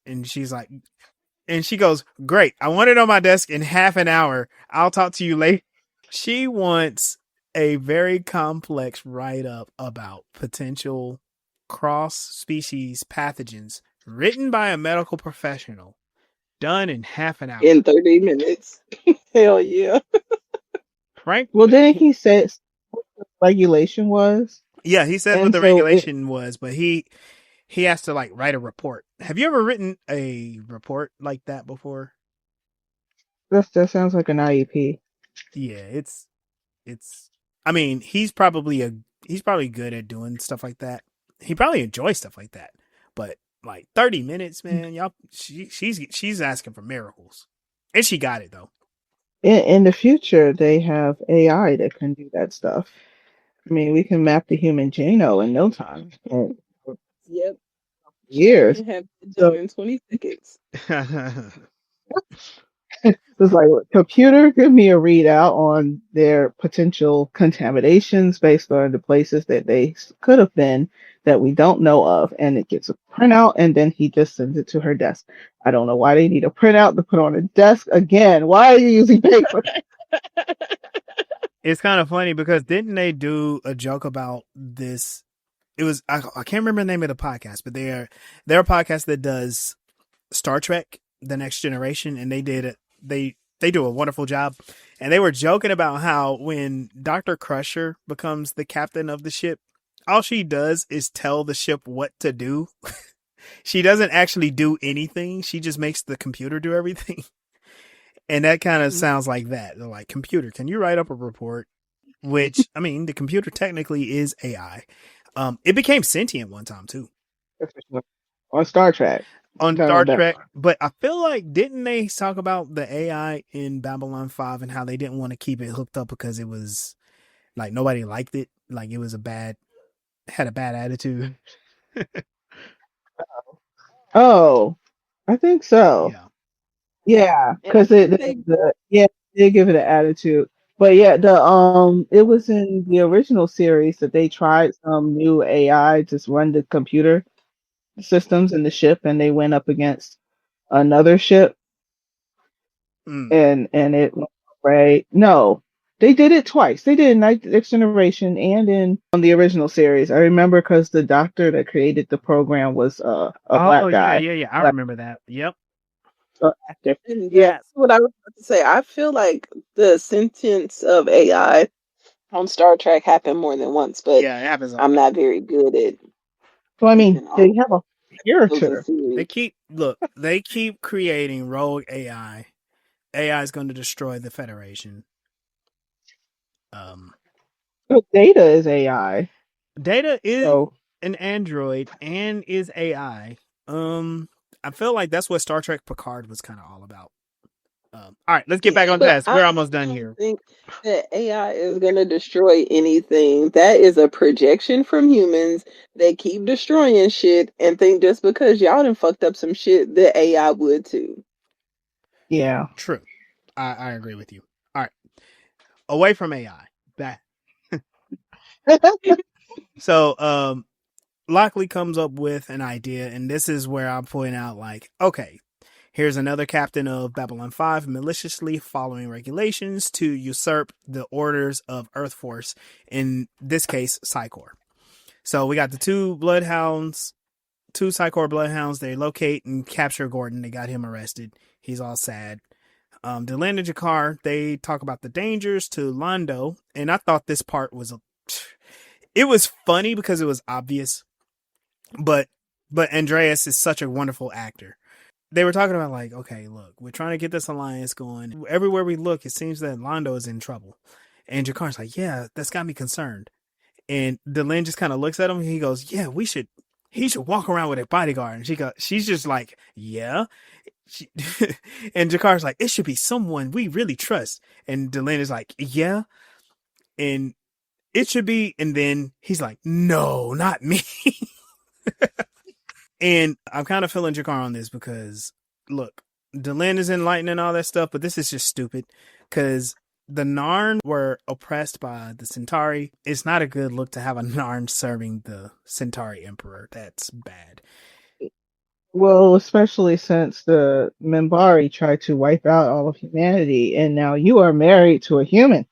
And she's like, and she goes, great. I want it on my desk in half an hour. I'll talk to you later. She wants a very complex write-up about potential cross-species pathogens written by a medical professional, done in half an hour. In 30 minutes. Hell yeah. Frank? Well, didn't he say what the regulation was? Yeah, he said what And the so regulation was, but he has to like write a report. Have you ever written a report like that before? that sounds like an IEP. Yeah, it's. I mean, he's probably good at doing stuff like that. He probably enjoys stuff like that. But like 30 minutes, man, y'all. She's asking for miracles, and she got it though. In the future, they have AI that can do that stuff. I mean, we can map the human genome in no time. And Yep. years. You have it done in 20 seconds. It's like, computer, give me a readout on their potential contaminations based on the places that they could have been that we don't know of. And it gets a printout, and then he just sends it to her desk. I don't know why they need a printout to put on a desk again. Why are you using paper? It's kind of funny because didn't they do a joke about this? It was, I can't remember the name of the podcast, but they're a podcast that does Star Trek, The Next Generation, and they did it. They do a wonderful job. And they were joking about how when Dr. Crusher becomes the captain of the ship, all she does is tell the ship what to do. She doesn't actually do anything. She just makes the computer do everything. And that kind of sounds like that. They're like, computer, can you write up a report? Which, I mean, the computer technically is AI. It became sentient one time too. On Star Trek. On Star Trek, but I feel like didn't they talk about the AI in Babylon 5 and how they didn't want to keep it hooked up because it was like nobody liked it, like it was had a bad attitude. Oh, I think so. Yeah, because they give it an attitude. But yeah, the it was in the original series that they tried some new AI to run the computer systems in the ship, and they went up against another ship, Mm. and it went right. No, they did it twice. They did it in Next Generation and in the original series. I remember because the doctor that created the program was a Oh black yeah, guy, yeah, yeah. I black remember that. Yep. actor. And yeah, Yeah, that's what I was about to say. I feel like the sentence of AI on Star Trek happened more than once, but Yeah, it happens a I'm lot. not very good at so I mean, keeping they all have a of the character. They series. keep they keep creating rogue AI. AI is going to destroy the Federation. Um, But Data is AI, Data is so an android and is AI. Um, I feel like that's what Star Trek Picard was kind of all about. All right, let's get back Yeah, on but task. I We're almost done don't here. think that AI is going to destroy anything. That is a projection from humans that keep destroying shit and think just because y'all done fucked up some shit, that AI would too. yeah. True. I agree with you. All right, away from AI. Back. So, Lockley comes up with an idea, and this is where I'm pointing out, like, okay, here's another captain of Babylon 5 maliciously following regulations to usurp the orders of Earthforce, in this case, Psychor. So we got the two Psychor bloodhounds. They locate and capture Gordon. They got him arrested. He's all sad. Delenn and Jakar, they talk about the dangers to Lando, and I thought this part was it was funny because it was obvious, but Andreas is such a wonderful actor. They were talking about, like, okay, look, we're trying to get this alliance going. Everywhere we look, it seems that Lando is in trouble. And Jakar's like, yeah, that's got me concerned. And Delenn just kind of looks at him and he goes, yeah, he should walk around with a bodyguard. And she's just like, yeah. She, and Jakar's like, it should be someone we really trust. And Delenn is like, yeah. And it should be. And then he's like, no, not me. And I'm kind of feeling Jakar on this because, look, Delenn is enlightened and all that stuff, but this is just stupid because the Narn were oppressed by the Centauri. It's not a good look to have a Narn serving the Centauri Emperor. That's bad. Well, especially since the Minbari tried to wipe out all of humanity, and now you are married to a human.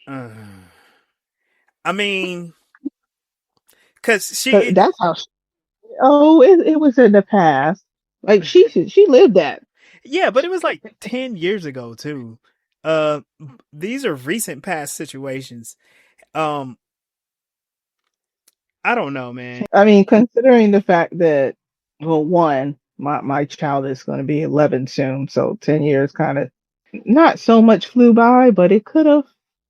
Uh, I mean, because Cause that's how. Oh, it was in the past. Like she lived that. yeah, but it was like 10 years ago, too. Uh, these are recent past situations. Um, I don't know, man. I mean, considering the fact that, well, one, my child is going to be 11 soon, so 10 years kind of not so much flew by, but it could have.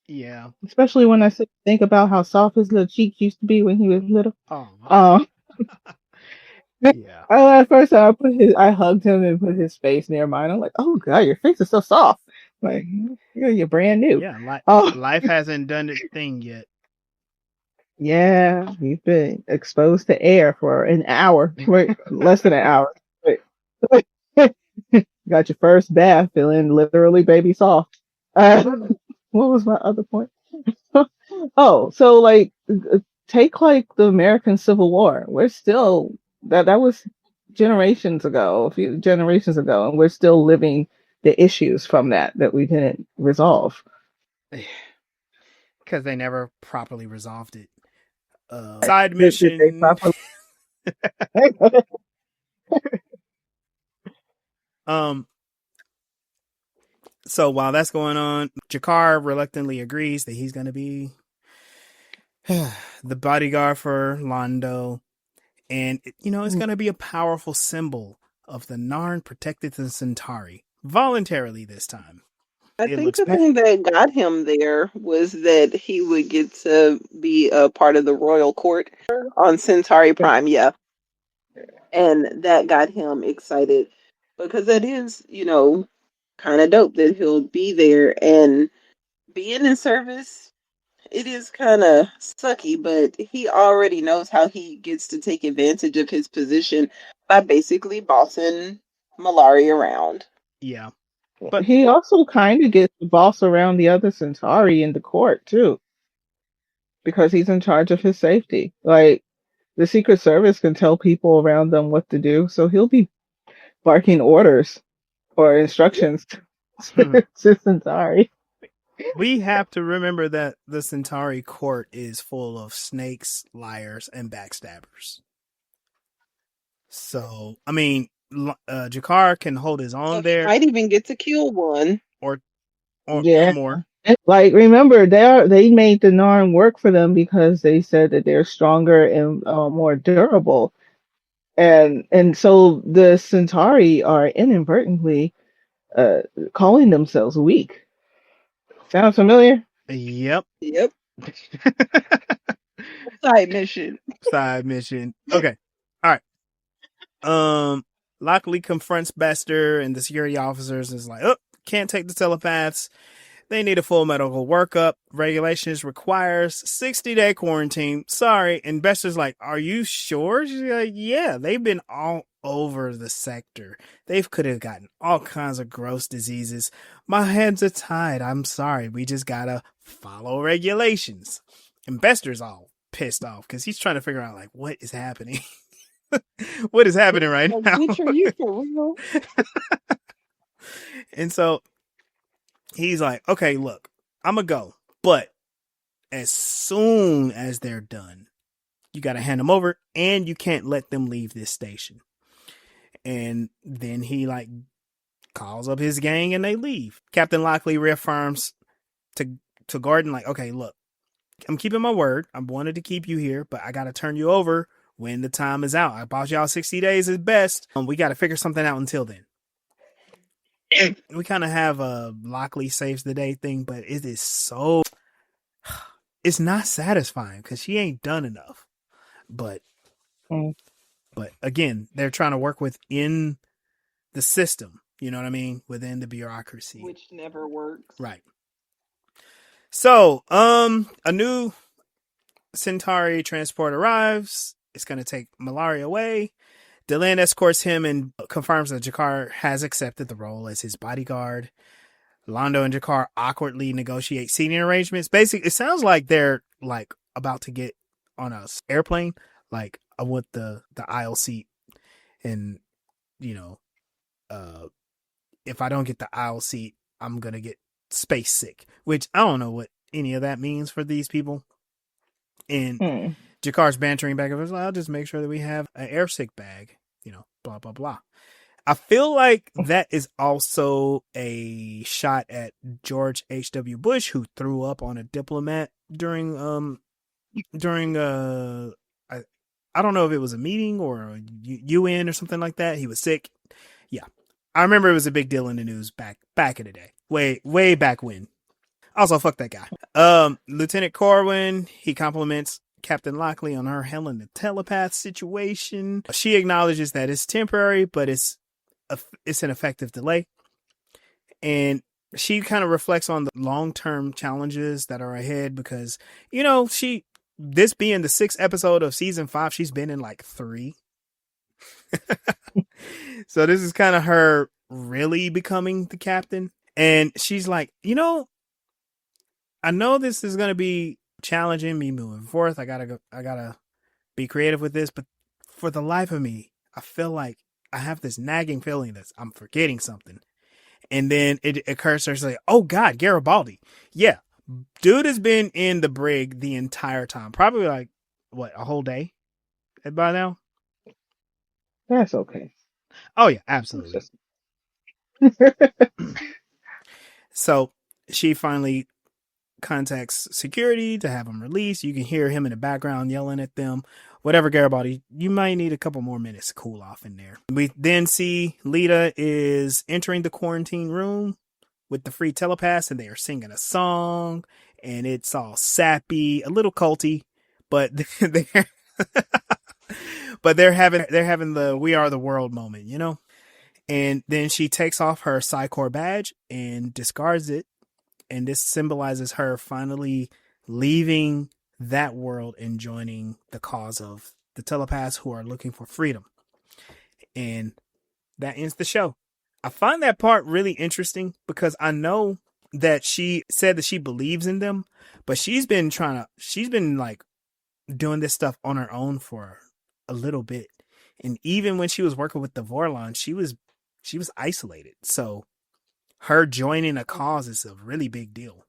Yeah. Especially when I think about how soft his little cheeks used to be when he was little. Oh, Um, yeah. at first I hugged him and put his face near mine. I'm like, oh god, your face is so soft. Like you're brand new. Yeah, Oh life hasn't done its thing yet. yeah, you've been exposed to air for an hour, wait, less than an hour. Wait. Got your first bath, feeling literally baby soft. What was my other point? Oh, so like take like the American Civil War. We're still that was generations ago, a few generations ago, and we're still living the issues from that we didn't resolve. Because they never properly resolved it. Side Did they mission. properly? um. So while that's going on, Jakar reluctantly agrees that he's going to be the bodyguard for Lando, and it's going to be a powerful symbol of the Narn protected the Centauri voluntarily this time. I It think looks the bad. thing that got him there was that he would get to be a part of the royal court on Centauri Prime, yeah. And that got him excited because that is, kind of dope that he'll be there and being in service. It is kind of sucky, but he already knows how he gets to take advantage of his position by basically bossing Malari around. Yeah. But he also kind of gets to boss around the other Centauri in the court too, because he's in charge of his safety. Like the Secret Service can tell people around them what to do, so he'll be barking orders or instructions to Centauri. we have to remember that the Centauri court is full of snakes, liars, and backstabbers. So, I mean, Jakar can hold his own He there, might even get to kill one. or or Yeah. more. Like remember, they made the Narn work for them because they said that they're stronger and more durable, and so the Centauri are inadvertently uh, calling themselves weak. Sound familiar? Yep. Yep. Side mission. Side mission. Okay. All right. Lockley confronts Bester and the security officers and is like, oh, can't take the telepaths. They need a full medical workup. Regulations requires 60-day quarantine. Sorry. And Bester's like, are you sure? She's like, yeah, they've been all over the sector. They could have gotten all kinds of gross diseases. My hands are tied. I'm sorry. We just gotta follow regulations. And Bester's all pissed off because he's trying to figure out, like, what is happening? What is happening right Like, now? bitch, are you for real? And so he's like, okay, look, I'm going to go. But as soon as they're done, you got to hand them over and you can't let them leave this station. And then he like calls up his gang and they leave. Captain Lockley reaffirms to Gordon, like, okay, look, I'm keeping my word. I wanted to keep you here, but I got to turn you over when the time is out. I bought y'all 60 days at best. We got to figure something out until then. We kind of have a Lockley saves the day thing, but it is so, it's not satisfying because she ain't done enough. But again, they're trying to work within the system. You know what I mean? Within the bureaucracy, which never works. Right. So, a new Centauri transport arrives. It's going to take Malaria away. Delenn escorts him and confirms that Jakar has accepted the role as his bodyguard. Lando and Jakar awkwardly negotiate seating arrangements. Basically, it sounds like they're like about to get on a airplane. Like, I want the aisle seat, and you know, if I don't get the aisle seat, I'm gonna get space sick. Which I don't know what any of that means for these people. And Jakar's bantering back and forth. I'll just make sure that we have an air sick bag. You know, blah blah blah. I feel like that is also a shot at George H.W. Bush, who threw up on a diplomat during I don't know if it was a meeting or a UN or something like that. He was sick. Yeah. I remember it was a big deal in the news back in the day. Way back when. Also, fuck that guy. Lieutenant Corwin, he compliments Captain Lockley on her handling the telepath situation. She acknowledges that it's temporary, but it's an effective delay. And she kind of reflects on the long-term challenges that are ahead because, you know, this being the 6th episode of season 5, she's been in like 3. So this is kind of her really becoming the captain. And she's like, you know, I know this is going to be challenging me moving forth. I gotta be creative with this, but for the life of me, I feel like I have this nagging feeling that I'm forgetting something. And then it occurs to her, like, oh God, Garibaldi. Yeah. Dude has been in the brig the entire time. Probably like, what, a whole day by now? That's okay. Oh yeah, absolutely. So she finally contacts security to have him released. You can hear him in the background yelling at them. Whatever, Garibaldi, you might need a couple more minutes to cool off in there. We then see Lita is entering the quarantine room with the free telepaths, and they are singing a song, and it's all sappy, a little culty, but they're having the "We Are the World" moment, you know. And then she takes off her Psycor badge and discards it. And this symbolizes her finally leaving that world and joining the cause of the telepaths who are looking for freedom. And that ends the show. I find that part really interesting because I know that she said that she believes in them, but she's been like doing this stuff on her own for a little bit. And even when she was working with the Vorlon, she was isolated. So her joining a cause is a really big deal.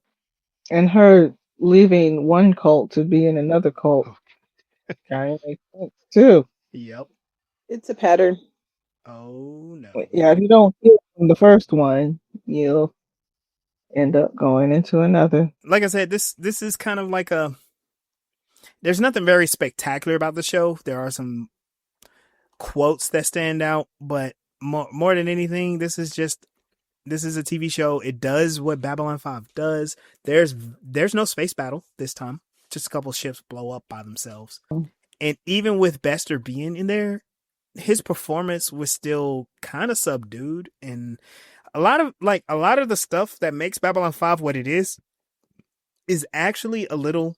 And her leaving one cult to be in another cult kind of makes sense too. Yep. It's a pattern. Oh no. Yeah, if you don't heal from the first one, you'll end up going into another. Like I said, this is kind of like there's nothing very spectacular about the show. There are some quotes that stand out, but more than anything, this is a TV show. It does what Babylon 5 does. There's no space battle this time. Just a couple ships blow up by themselves. And even with Bester being in there, his performance was still kind of subdued. And a lot of the stuff that makes Babylon 5 what it is actually a little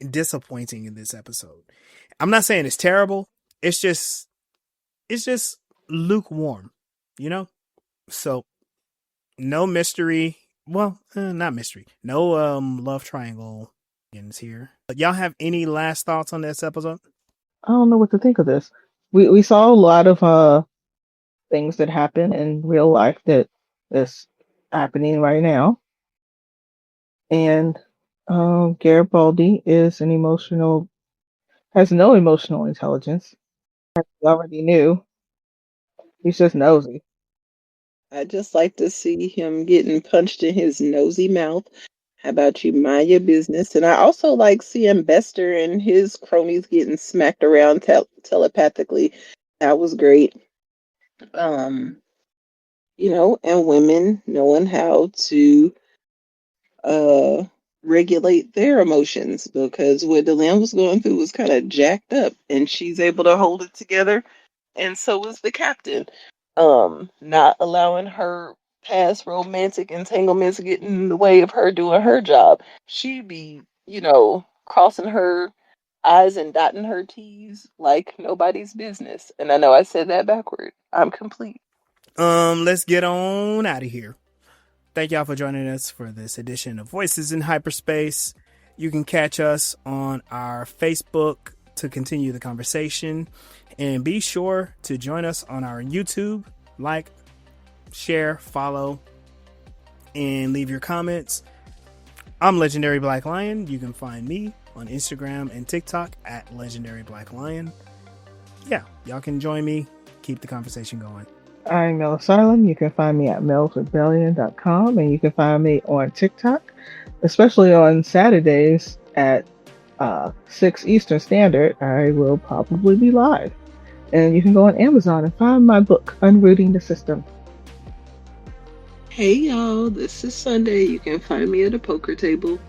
disappointing in this episode. I'm not saying it's terrible. It's just lukewarm, you know? So no mystery. Well, not mystery. No love triangle here. But y'all have any last thoughts on this episode? I don't know what to think of this. We saw a lot of things that happen in real life that's happening right now. And Garibaldi has no emotional intelligence. We already knew. He's just nosy. I just like to see him getting punched in his nosy mouth. How about you mind your business? And I also like seeing Bester and his cronies getting smacked around telepathically. That was great. And women knowing how to regulate their emotions, because what Delenn was going through was kind of jacked up, and she's able to hold it together, and so is the captain. Not allowing her past romantic entanglements get in the way of her doing her job. She be, crossing her I's and dotting her T's like nobody's business. And I know I said that backward. I'm complete. Let's get on out of here. Thank y'all for joining us for this edition of Voices in Hyperspace. You can catch us on our Facebook to continue the conversation. And be sure to join us on our YouTube. Like, share, follow, and leave your comments. I'm Legendary Black Lion. You can find me on Instagram and TikTok at Legendary Black Lion. Yeah, y'all can join me. Keep the conversation going. I'm Mel Asylum. You can find me at melsrebellion.com, and you can find me on TikTok, especially on Saturdays at 6 Eastern Standard. I will probably be live. And you can go on Amazon and find my book, Unrooting the System. Hey y'all, this is Sunday. You can find me at a poker table.